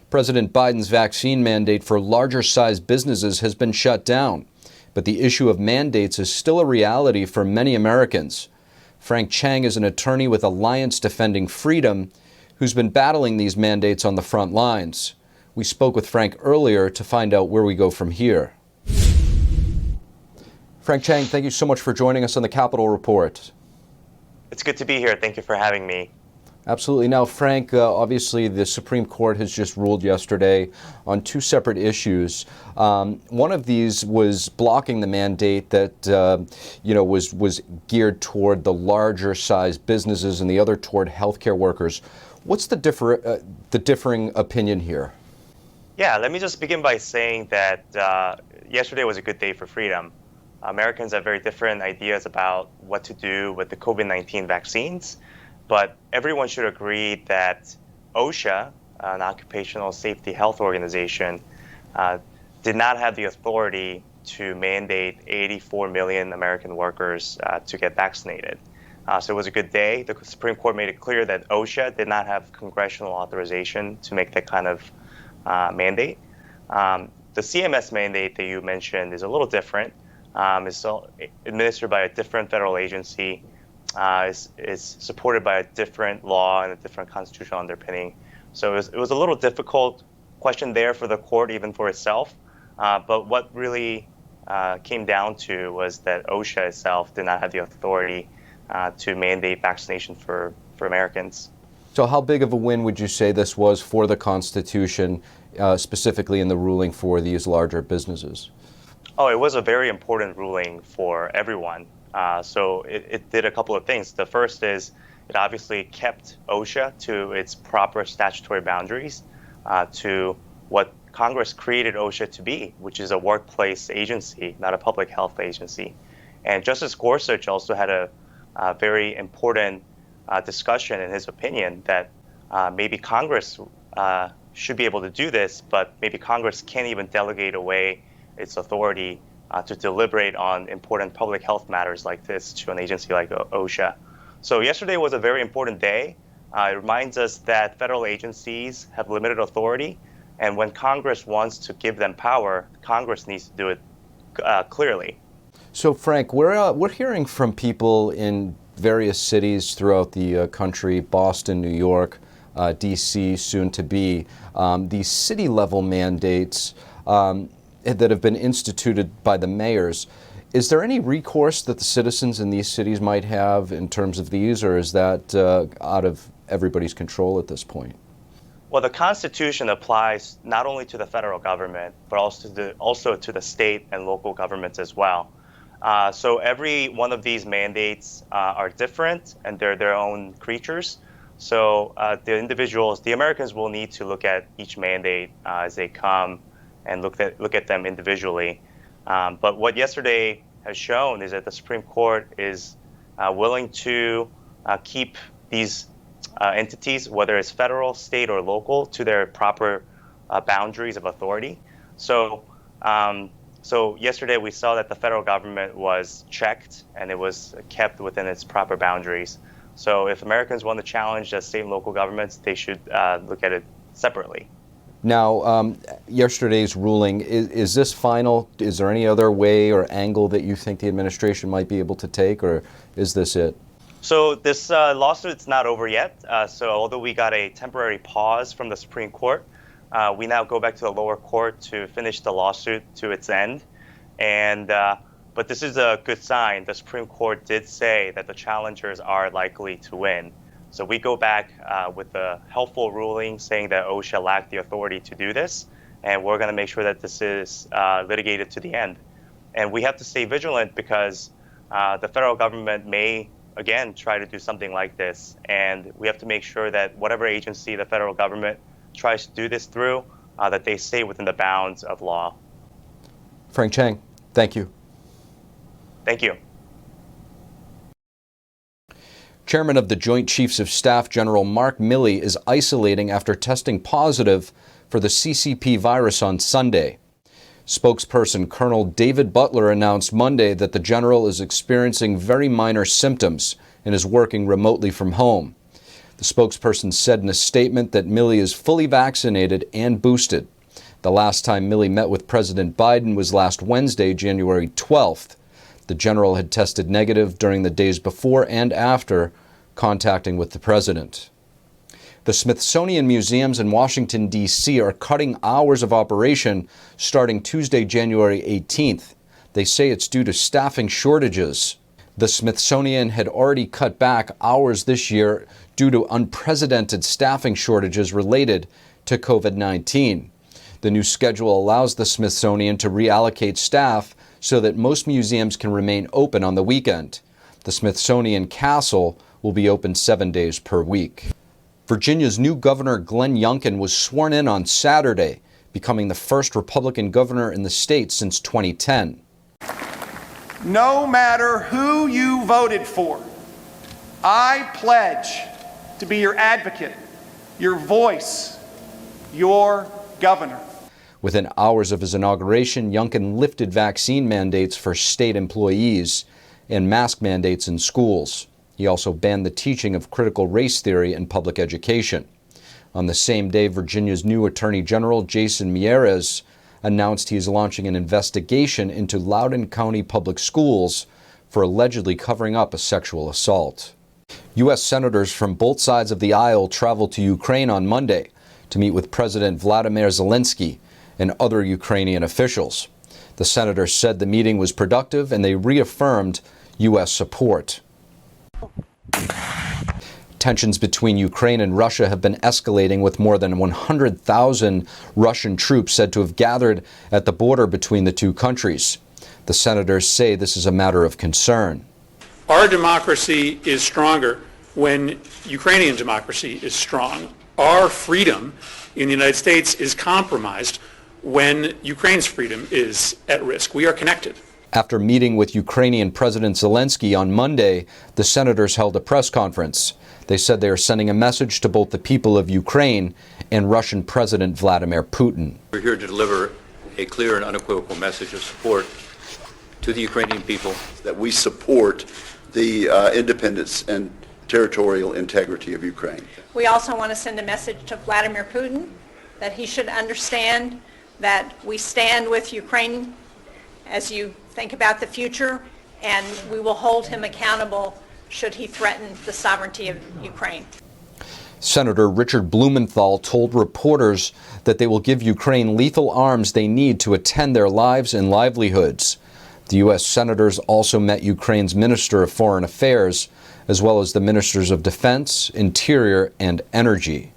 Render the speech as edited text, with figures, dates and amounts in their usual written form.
President Biden's vaccine mandate for larger-sized businesses has been shut down, but the issue of mandates is still a reality for many Americans. Frank Chang is an attorney with Alliance Defending Freedom who's been battling these mandates on the front lines. We spoke with Frank earlier to find out where we go from here. Frank Chang, thank you so much for joining us on the Capitol Report. It's good to be here. Thank you for having me. Absolutely. Now, Frank, obviously the Supreme Court has just ruled yesterday on two separate issues. One of these was blocking the mandate that, was geared toward the larger sized businesses, and the other toward healthcare workers. What's the differing opinion here? Yeah, let me just begin by saying that yesterday was a good day for freedom. Americans have very different ideas about what to do with the COVID-19 vaccines. But everyone should agree that OSHA, an occupational safety health organization, did not have the authority to mandate 84 million American workers to get vaccinated. So it was a good day. The Supreme Court made it clear that OSHA did not have congressional authorization to make that kind of mandate. The CMS mandate that you mentioned is a little different. It's administered by a different federal agency. Is supported by a different law and a different constitutional underpinning. So it was a little difficult question there for the court, even for itself. But what really came down to was that OSHA itself did not have the authority to mandate vaccination for Americans. So how big of a win would you say this was for the Constitution, specifically in the ruling for these larger businesses? Oh, it was a very important ruling for everyone. So it did a couple of things. The first is it obviously kept OSHA to its proper statutory boundaries, to what Congress created OSHA to be, which is a workplace agency, not a public health agency. And Justice Gorsuch also had a very important discussion in his opinion that maybe Congress should be able to do this, but maybe Congress can't even delegate away its authority to deliberate on important public health matters like this to an agency like OSHA. So yesterday was a very important day. It reminds us that federal agencies have limited authority, and when Congress wants to give them power, Congress needs to do it clearly. So, Frank, we're hearing from people in various cities throughout the country, Boston, New York, D.C., soon to be, these city-level mandates that have been instituted by the mayors. Is there any recourse that the citizens in these cities might have in terms of these, or is that out of everybody's control at this point? Well, the Constitution applies not only to the federal government, but also to the state and local governments as well. So every one of these mandates are different, and they're their own creatures. So the Americans will need to look at each mandate as they come and look at them individually. But what yesterday has shown is that the Supreme Court is willing to keep these entities, whether it's federal, state, or local, to their proper boundaries of authority. So yesterday we saw that the federal government was checked and it was kept within its proper boundaries. So if Americans want to challenge the state and local governments, they should look at it separately. Now, yesterday's ruling, is this final? Is there any other way or angle that you think the administration might be able to take, or is this it? So this lawsuit's not over yet. So although we got a temporary pause from the Supreme Court, we now go back to the lower court to finish the lawsuit to its end. But this is a good sign. The Supreme Court did say that the challengers are likely to win. So we go back with a helpful ruling saying that OSHA lacked the authority to do this, and we're going to make sure that this is litigated to the end. And we have to stay vigilant because the federal government may, again, try to do something like this. And we have to make sure that whatever agency the federal government tries to do this through, that they stay within the bounds of law. Frank Chang, thank you. Thank you. Chairman of the Joint Chiefs of Staff, General Mark Milley, is isolating after testing positive for the CCP virus on Sunday. Spokesperson Colonel David Butler announced Monday that the general is experiencing very minor symptoms and is working remotely from home. The spokesperson said in a statement that Milley is fully vaccinated and boosted. The last time Milley met with President Biden was last Wednesday, January 12th. The general had tested negative during the days before and after contacting with the president. The Smithsonian museums in Washington, D.C. are cutting hours of operation starting Tuesday, January 18th. They say it's due to staffing shortages. The Smithsonian had already cut back hours this year due to unprecedented staffing shortages related to COVID-19. The new schedule allows the Smithsonian to reallocate staff so that most museums can remain open on the weekend. The Smithsonian Castle will be open 7 days per week. Virginia's new governor, Glenn Youngkin, was sworn in on Saturday, becoming the first Republican governor in the state since 2010. No matter who you voted for, I pledge to be your advocate, your voice, your governor. Within hours of his inauguration, Youngkin lifted vaccine mandates for state employees and mask mandates in schools. He also banned the teaching of critical race theory in public education. On the same day, Virginia's new Attorney General, Jason Miyares, announced he is launching an investigation into Loudoun County Public Schools for allegedly covering up a sexual assault. U.S. senators from both sides of the aisle traveled to Ukraine on Monday to meet with President Vladimir Zelensky and other Ukrainian officials. The senators said the meeting was productive and they reaffirmed U.S. support. Tensions between Ukraine and Russia have been escalating, with more than 100,000 Russian troops said to have gathered at the border between the two countries. The senators say this is a matter of concern. Our democracy is stronger when Ukrainian democracy is strong. Our freedom in the United States is compromised when Ukraine's freedom is at risk. We are connected. After meeting with Ukrainian President Zelensky on Monday, the senators held a press conference. They said they are sending a message to both the people of Ukraine and Russian President Vladimir Putin. We're here to deliver a clear and unequivocal message of support to the Ukrainian people. That we support the independence and territorial integrity of Ukraine. We also want to send a message to Vladimir Putin that he should understand that we stand with Ukraine as you think about the future, and we will hold him accountable should he threaten the sovereignty of Ukraine. Senator Richard Blumenthal told reporters that they will give Ukraine lethal arms they need to attend their lives and livelihoods. The U.S. senators also met Ukraine's Minister of Foreign Affairs, as well as the Ministers of Defense, Interior, and Energy.